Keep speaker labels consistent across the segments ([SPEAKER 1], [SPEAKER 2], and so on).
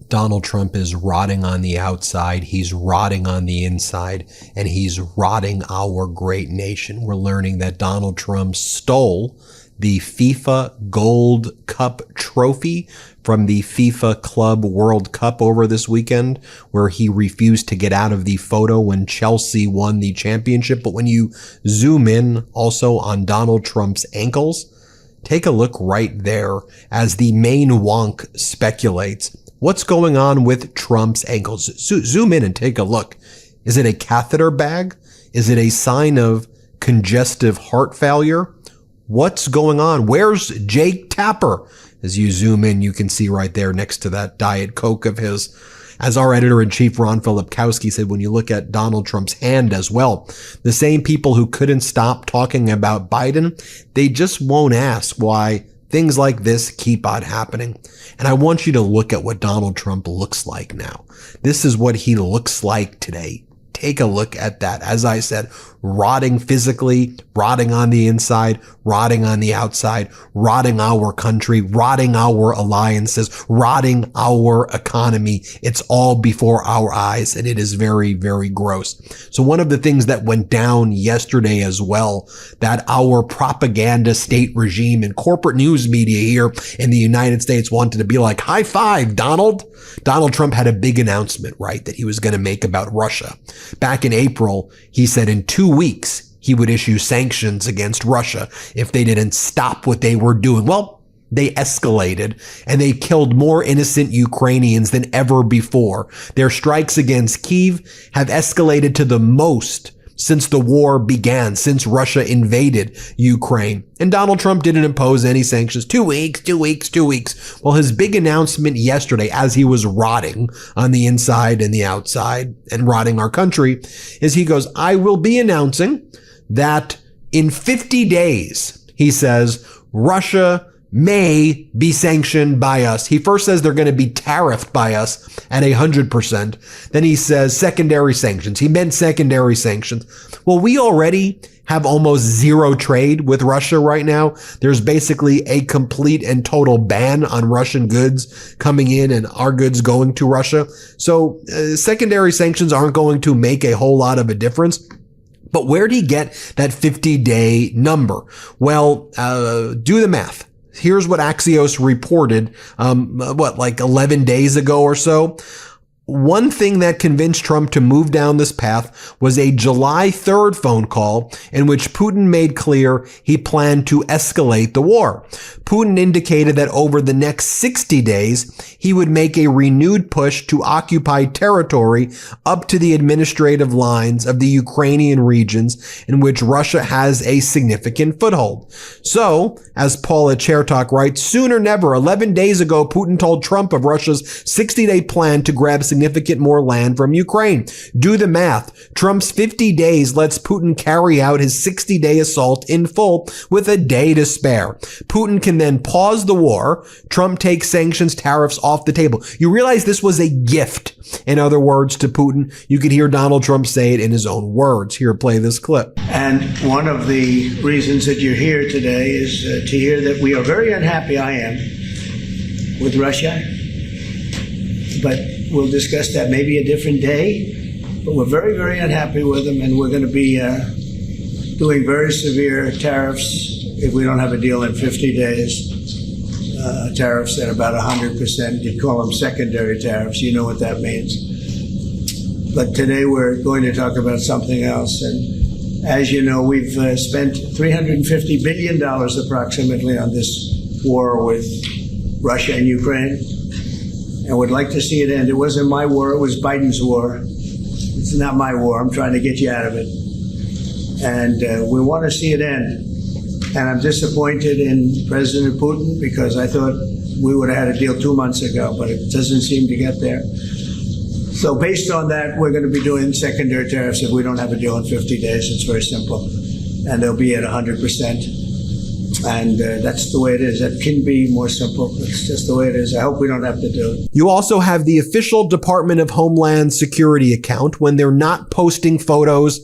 [SPEAKER 1] Donald Trump is rotting on the outside, he's rotting on the inside, and he's rotting our great nation. We're learning that Donald Trump stole the FIFA Gold Cup trophy from the FIFA Club World Cup over this weekend, where he refused to get out of the photo when Chelsea won the championship. But when you zoom in also on Donald Trump's ankles, take a look right there as the main wonk speculates. What's going on with Trump's ankles? Zoom in and take a look. Is it a catheter bag? Is it a sign of congestive heart failure? What's going on? Where's Jake Tapper? As you zoom in, you can see right there next to that Diet Coke of his. As our editor-in-chief, Ron Filipkowski, said, when you look at Donald Trump's hand as well, the same people who couldn't stop talking about Biden, they just won't ask why things like this keep on happening. And I want you to look at what Donald Trump looks like now. This is what he looks like today. Take a look at that. As I said, rotting physically, rotting on the inside, rotting on the outside, rotting our country, rotting our alliances, rotting our economy. It's all before our eyes, and it is very, very gross. So one of the things that went down yesterday as well, that our propaganda state regime and corporate news media here in the United States wanted to be like, high five, Donald. Donald Trump had a big announcement, right, that he was going to make about Russia. Back in April, he said in 2 weeks, he would issue sanctions against Russia if they didn't stop what they were doing. Well, they escalated and they killed more innocent Ukrainians than ever before. Their strikes against Kyiv have escalated to the most since the war began, since Russia invaded Ukraine. And Donald Trump didn't impose any sanctions. 2 weeks. Well, his big announcement yesterday, as he was rotting on the inside and the outside and rotting our country, is he goes, I will be announcing that in 50 days, he says, Russia may be sanctioned by us. He first says they're going to be tariffed by us at 100%. Then he says secondary sanctions. He meant secondary sanctions. Well, we already have almost zero trade with Russia right now. There's basically a complete and total ban on Russian goods coming in and our goods going to Russia. So secondary sanctions aren't going to make a whole lot of a difference. But where'd he get that 50-day number? Well, do the math. Here's what Axios reported, like 11 days ago or so. One thing that convinced Trump to move down this path was a July 3rd phone call in which Putin made clear he planned to escalate the war. Putin indicated that over the next 60 days, he would make a renewed push to occupy territory up to the administrative lines of the Ukrainian regions in which Russia has a significant foothold. So, as Paula Chertok writes, sooner never, 11 days ago, Putin told Trump of Russia's 60-day plan to grab significant more land from Ukraine. Do the math. Trump's 50 days lets Putin carry out his 60-day assault in full with a day to spare. Putin can then pause the war. Trump takes sanctions, tariffs off the table. You realize this was a gift, in other words, to Putin. You could hear Donald Trump say it in his own words. Here, play this clip.
[SPEAKER 2] And one of the reasons that you're here today is to hear that we are very unhappy, I am, with Russia. But we'll discuss that maybe a different day. But we're very, very unhappy with them, and we're going to be doing very severe tariffs if we don't have a deal in 50 days. Tariffs at about 100%. You'd call them secondary tariffs. You know what that means. But today we're going to talk about something else. And as you know, we've spent $350 billion approximately on this war with Russia and Ukraine. And would like to see it end. It wasn't my war, it was Biden's war. It's not my war, I'm trying to get you out of it. And we want to see it end. And I'm disappointed in President Putin because I thought we would have had a deal 2 months ago, but it doesn't seem to get there. So based on that, we're going to be doing secondary tariffs if we don't have a deal in 50 days. It's very simple. And they'll be at 100%. And that's the way it is. That can be more simple. It's just the way it is. I hope we don't have to do it.
[SPEAKER 1] You also have the official Department of Homeland Security account when they're not posting photos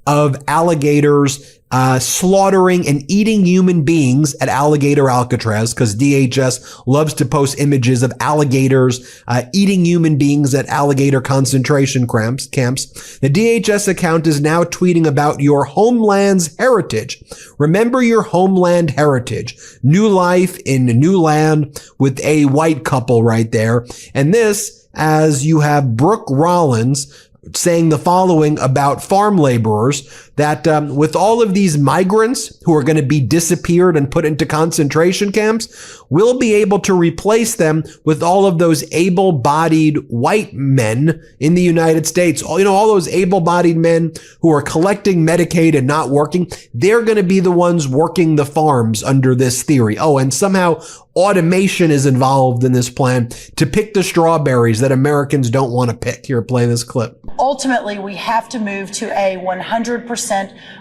[SPEAKER 1] of alligators slaughtering and eating human beings at Alligator Alcatraz, because DHS loves to post images of alligators eating human beings at alligator concentration camps. The DHS account is now tweeting about your homeland's heritage. Remember your homeland heritage. New life in a new land, with a white couple right there. And this, as you have Brooke Rollins saying the following about farm laborers, that with all of these migrants who are going to be disappeared and put into concentration camps, we'll be able to replace them with all of those able-bodied white men in the United States. All those able-bodied men who are collecting Medicaid and not working, they're going to be the ones working the farms under this theory. Oh, and somehow automation is involved in this plan to pick the strawberries that Americans don't want to pick. Here, play this clip.
[SPEAKER 3] Ultimately, we have to move to a 100%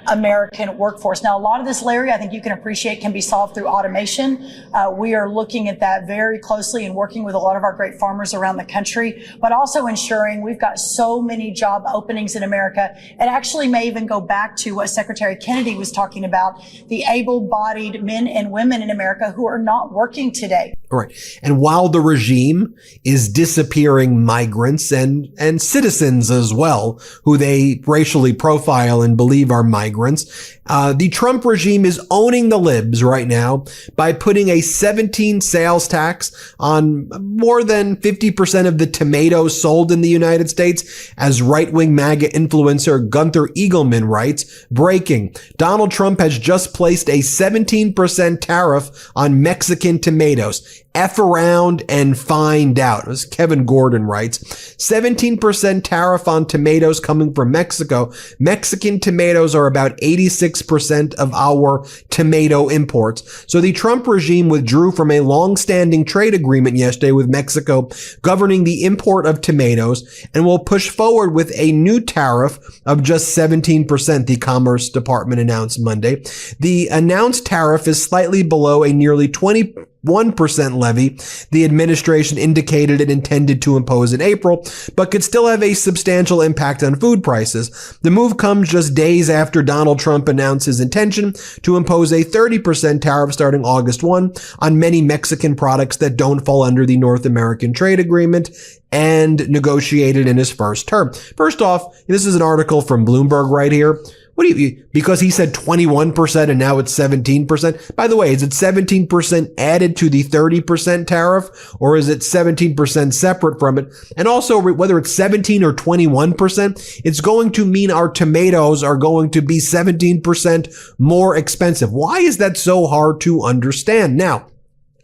[SPEAKER 3] American workforce. Now, a lot of this, Larry, I think you can appreciate, can be solved through automation. We are looking at that very closely and working with a lot of our great farmers around the country, but also ensuring we've got so many job openings in America. It actually may even go back to what Secretary Kennedy was talking about, the able-bodied men and women in America who are not working today.
[SPEAKER 1] All right. And while the regime is disappearing migrants and citizens as well, who they racially profile and believe are migrants, the Trump regime is owning the libs right now by putting a 17 sales tax on more than 50% of the tomatoes sold in the United States. As right-wing MAGA influencer Gunther Eagleman writes, breaking, Donald Trump has just placed a 17% tariff on Mexican tomatoes. F around and find out. As Kevin Gordon writes, 17% tariff on tomatoes coming from Mexico. Mexican tomatoes are about 86% of our tomato imports. So the Trump regime withdrew from a long-standing trade agreement yesterday with Mexico governing the import of tomatoes and will push forward with a new tariff of just 17%, the Commerce Department announced Monday. The announced tariff is slightly below a nearly 21% levy the administration indicated it intended to impose in April, but could still have a substantial impact on food prices. The move comes just days after Donald Trump announced his intention to impose a 30% tariff starting August 1 on many Mexican products that don't fall under the North American Trade Agreement and negotiated in his first term. First off, this is an article from Bloomberg right here. What do you, because he said 21% and now it's 17%? By the way, is it 17% added to the 30% tariff, or is it 17% separate from it? And also, whether it's 17 or 21%, it's going to mean our tomatoes are going to be 17% more expensive. Why is that so hard to understand? Now,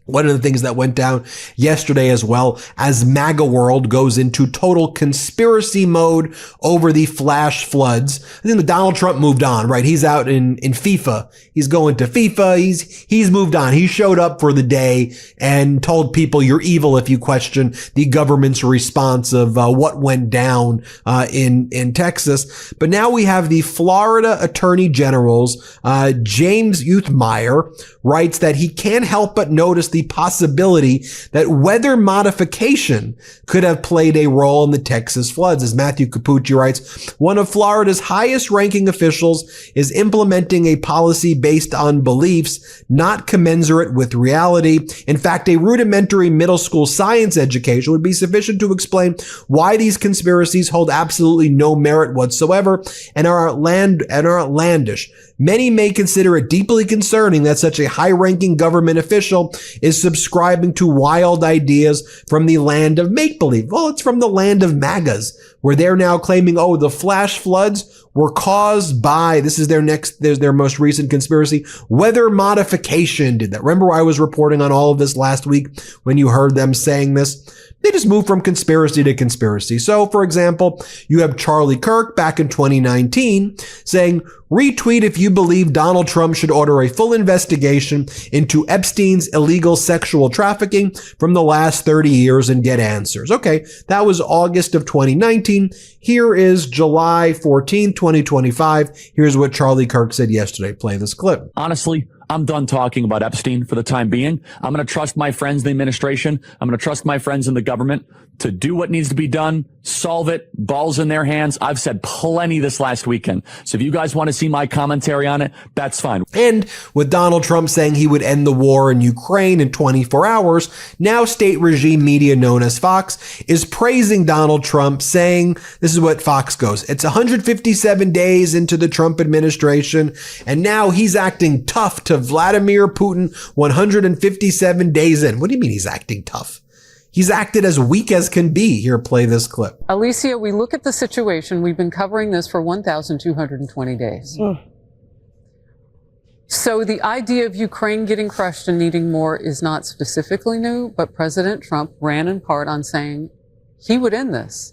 [SPEAKER 1] one of the things that went down yesterday as well, as MAGA world goes into total conspiracy mode over the flash floods. I think that Donald Trump moved on, right? He's out in FIFA. He's going to FIFA. He's moved on. He showed up for the day and told people you're evil if you question the government's response of what went down in Texas. But now we have the Florida Attorney General's James Uthmeyer writes that he can't help but notice the possibility that weather modification could have played a role in the Texas floods. As Matthew Capucci writes, one of Florida's highest ranking officials is implementing a policy based on beliefs not commensurate with reality. In fact, a rudimentary middle school science education would be sufficient to explain why these conspiracies hold absolutely no merit whatsoever and are outlandish. Many may consider it deeply concerning that such a high-ranking government official is subscribing to wild ideas from the land of make-believe. Well, it's from the land of MAGAs, where they're now claiming, oh, the flash floods were caused by, this is their most recent conspiracy, weather modification did that. Remember I was reporting on all of this last week when you heard them saying this? They just move from conspiracy to conspiracy. So, for example, you have Charlie Kirk back in 2019 saying, retweet if you believe Donald Trump should order a full investigation into Epstein's illegal sexual trafficking from the last 30 years and get answers. Okay, that was August of 2019. Here is July 14, 2025. Here's what Charlie Kirk said yesterday. Play this clip.
[SPEAKER 4] Honestly, I'm done talking about Epstein for the time being. I'm going to trust my friends in the administration. I'm going to trust my friends in the government to do what needs to be done, solve it, balls in their hands. I've said plenty this last weekend. So if you guys want to see my commentary on it, that's fine.
[SPEAKER 1] And with Donald Trump saying he would end the war in Ukraine in 24 hours, now state regime media known as Fox is praising Donald Trump, saying, this is what Fox goes, it's 157 days into the Trump administration, and now he's acting tough to Vladimir Putin 157 days in. What do you mean he's acting tough? He's acted as weak as can be. Here, play this clip.
[SPEAKER 5] Alicia, we look at the situation. We've been covering this for 1,220 days. So the idea of Ukraine getting crushed and needing more is not specifically new, but President Trump ran in part on saying he would end this.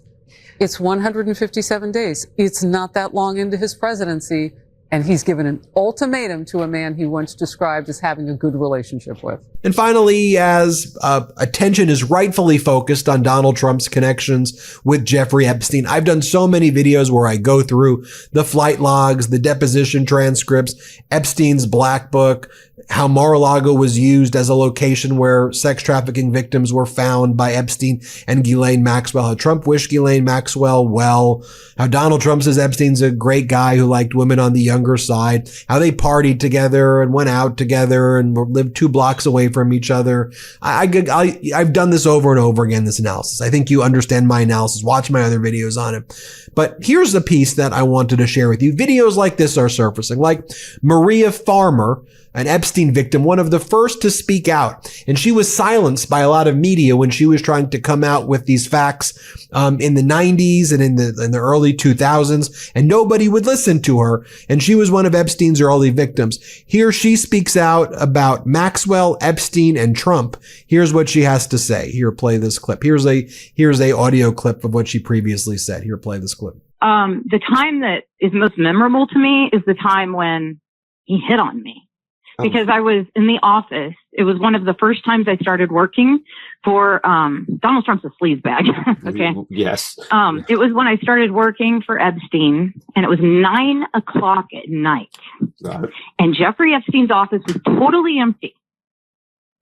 [SPEAKER 5] It's 157 days. It's not that long into his presidency, and he's given an ultimatum to a man he once described as having a good relationship with.
[SPEAKER 1] And finally, as attention is rightfully focused on Donald Trump's connections with Jeffrey Epstein, I've done so many videos where I go through the flight logs, the deposition transcripts, Epstein's black book, how Mar-a-Lago was used as a location where sex trafficking victims were found by Epstein and Ghislaine Maxwell, how Trump wished Ghislaine Maxwell well, how Donald Trump says Epstein's a great guy who liked women on the younger side, how they partied together and went out together and lived 2 blocks away from each other. I've done this over and over again, this analysis. I think you understand my analysis. Watch my other videos on it. But here's the piece that I wanted to share with you. Videos like this are surfacing, like Maria Farmer, an Epstein victim, one of the first to speak out. And she was silenced by a lot of media when she was trying to come out with these facts in the 90s and in the early 2000s, and nobody would listen to her. And she was one of Epstein's early victims. Here she speaks out about Maxwell, Epstein, and Trump. Here's what she has to say. Here, play this clip. Here's a audio clip of what she previously said. Here, play this clip.
[SPEAKER 6] The time that is most memorable to me is the time when he hit on me. Because I was in the office. It was one of the first times I started working for, Donald Trump's a sleazebag. Okay.
[SPEAKER 7] Yes.
[SPEAKER 6] It was when I started working for Epstein, and it was 9 o'clock at night.
[SPEAKER 7] Right.
[SPEAKER 6] And Jeffrey Epstein's office was totally empty.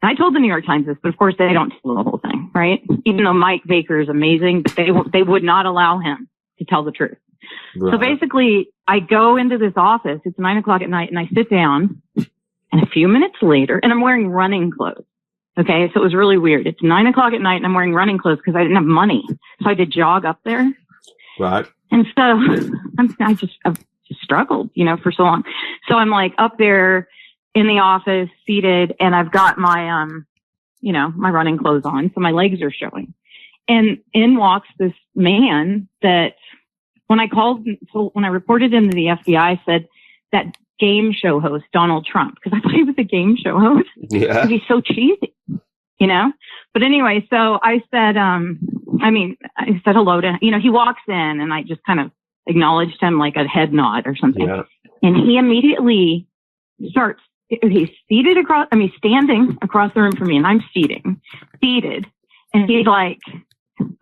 [SPEAKER 6] And I told the New York Times this, but of course they don't tell the whole thing, right? Even though Mike Baker is amazing, but they would not allow him to tell the truth. Right. So basically I go into this office. It's 9 o'clock at night, and I sit down. And a few minutes later, and I'm wearing running clothes. Okay. So it was really weird. It's 9 o'clock at night and I'm wearing running clothes because I didn't have money. So I had to jog up there.
[SPEAKER 7] Right.
[SPEAKER 6] And so I've just struggled, for so long. So I'm like up there in the office seated, and I've got my, my running clothes on. So my legs are showing, and in walks this man that when I reported into the FBI, said that game show host Donald Trump, because I thought he was a game show host.
[SPEAKER 7] Yeah.
[SPEAKER 6] He's so cheesy, But anyway, so I said, I said hello to, he walks in, and I just kind of acknowledged him like a head nod or something.
[SPEAKER 7] Yeah.
[SPEAKER 6] And he immediately starts, he's standing across the room from me, and I'm seated. And he's like,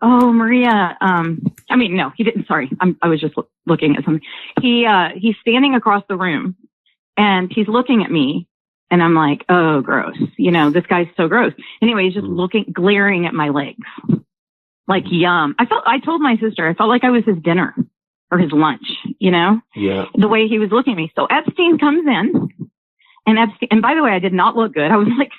[SPEAKER 6] oh, Maria, no, he didn't. Sorry. I was just looking at something. He's standing across the room, and he's looking at me, and I'm like, oh, gross. This guy's so gross. Anyway, he's just glaring at my legs. Like, yum. I told my sister, I felt like I was his dinner or his lunch, Yeah. The way he was looking at me. So Epstein comes in. And by the way, I did not look good. I was like,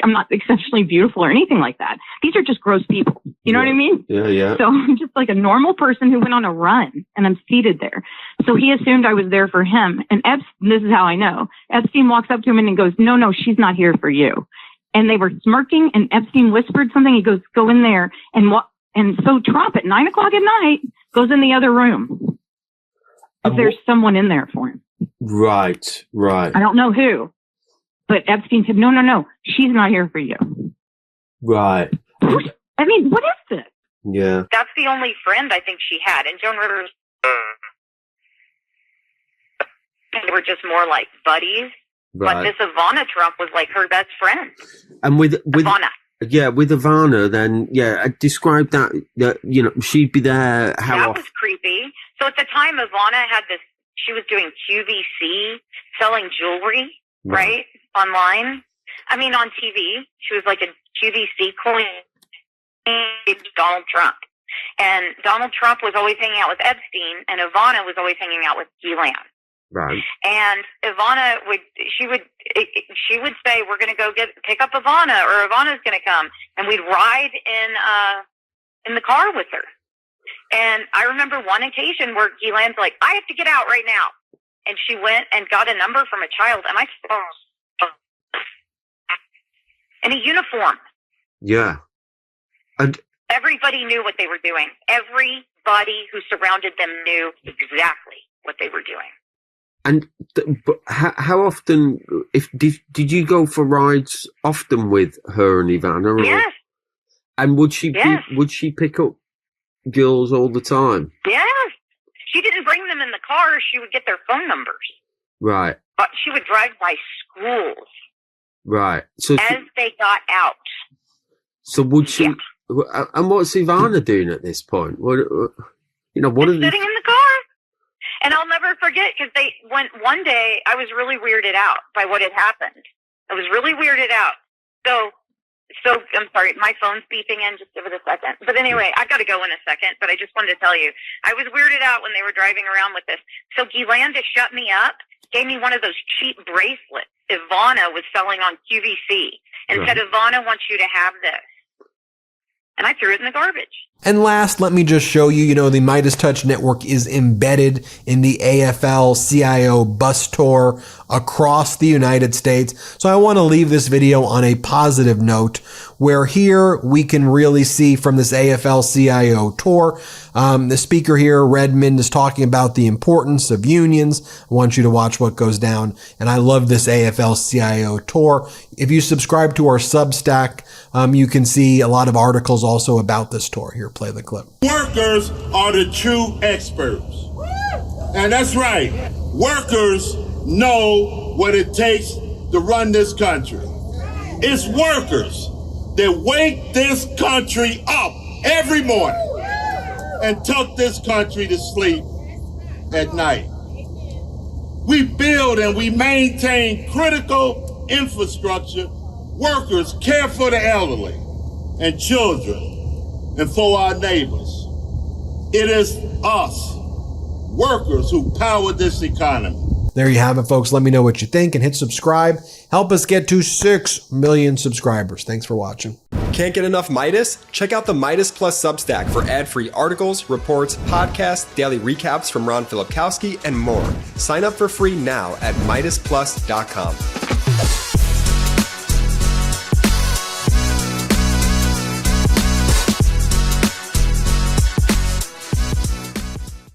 [SPEAKER 6] I'm not exceptionally beautiful or anything like that. These are just gross people. You know what I mean?
[SPEAKER 7] Yeah, yeah.
[SPEAKER 6] So I'm just like a normal person who went on a run, and I'm seated there. So he assumed I was there for him. And this is how I know. Epstein walks up to him and goes, no, she's not here for you. And they were smirking, and Epstein whispered something. He goes, go in there. And so Trump at 9 o'clock at night goes in the other room. There's someone in there for him.
[SPEAKER 7] Right.
[SPEAKER 6] I don't know who, but Epstein said, no, she's not here for you.
[SPEAKER 7] Right.
[SPEAKER 6] What is this?
[SPEAKER 7] Yeah.
[SPEAKER 8] That's the only friend I think she had. And Joan Rivers, they were just more like buddies.
[SPEAKER 7] Right.
[SPEAKER 8] But this Ivana Trump was like her best friend.
[SPEAKER 7] And with
[SPEAKER 8] Ivana.
[SPEAKER 7] Yeah, with Ivana, then, I described that, she'd be there.
[SPEAKER 8] That was creepy. So at the time, Ivana had she was doing QVC, selling jewelry. right? Online. I mean, on TV. She was like a QVC queen. Donald Trump. And Donald Trump was always hanging out with Epstein, and Ivana was always hanging out with Ghislaine.
[SPEAKER 7] Right.
[SPEAKER 8] And Ivana would say, "We're going to go pick up Ivana, or Ivana's going to come," and we'd ride in the car with her. And I remember one occasion where Ghislaine's like, "I have to get out right now," and she went and got a number from a child, and I saw in a uniform.
[SPEAKER 7] Yeah. And
[SPEAKER 8] everybody knew what they were doing. Everybody who surrounded them knew exactly what they were doing.
[SPEAKER 7] And but how often? Did you go for rides often with her and Ivana? Or,
[SPEAKER 8] yes.
[SPEAKER 7] And would she pick up girls all the time?
[SPEAKER 8] Yes. She didn't bring them in the car. She would get their phone numbers.
[SPEAKER 7] Right.
[SPEAKER 8] But she would drive by schools.
[SPEAKER 7] Right. So
[SPEAKER 8] as they got out.
[SPEAKER 7] So would she?
[SPEAKER 8] Yeah.
[SPEAKER 7] And what's Ivana doing at this point? What are
[SPEAKER 8] sitting in the car. And I'll never forget, because they went one day, I was really weirded out by what had happened. I was really weirded out. So I'm sorry, my phone's beeping in. Just give it a second. But anyway, I've got to go in a second, but I just wanted to tell you, I was weirded out when they were driving around with this. So Ghislaine, to shut me up, gave me one of those cheap bracelets Ivana was selling on QVC and said, "Ivana wants you to have this." And I threw it in the garbage.
[SPEAKER 1] And last, let me just show you, the MeidasTouch network is embedded in the AFL-CIO bus tour across the United States. So I want to leave this video on a positive note, where here we can really see from this AFL-CIO tour, the speaker here, Redmond, is talking about the importance of unions. I want you to watch what goes down. And I love this AFL-CIO tour. If you subscribe to our Substack, you can see a lot of articles also about this tour. Here, play the clip.
[SPEAKER 9] Workers are the true experts. And that's right. Workers know what it takes to run this country. It's workers that wake this country up every morning and tuck this country to sleep at night. We build and we maintain critical infrastructure. Workers care for the elderly and children and for our neighbors. It is us, workers, who power this economy.
[SPEAKER 1] There you have it, folks. Let me know what you think and hit subscribe. Help us get to 6 million subscribers. Thanks for watching.
[SPEAKER 10] Can't get enough Meidas? Check out the Meidas Plus Substack for ad-free articles, reports, podcasts, daily recaps from Ron Filipkowski, and more. Sign up for free now at MeidasPlus.com.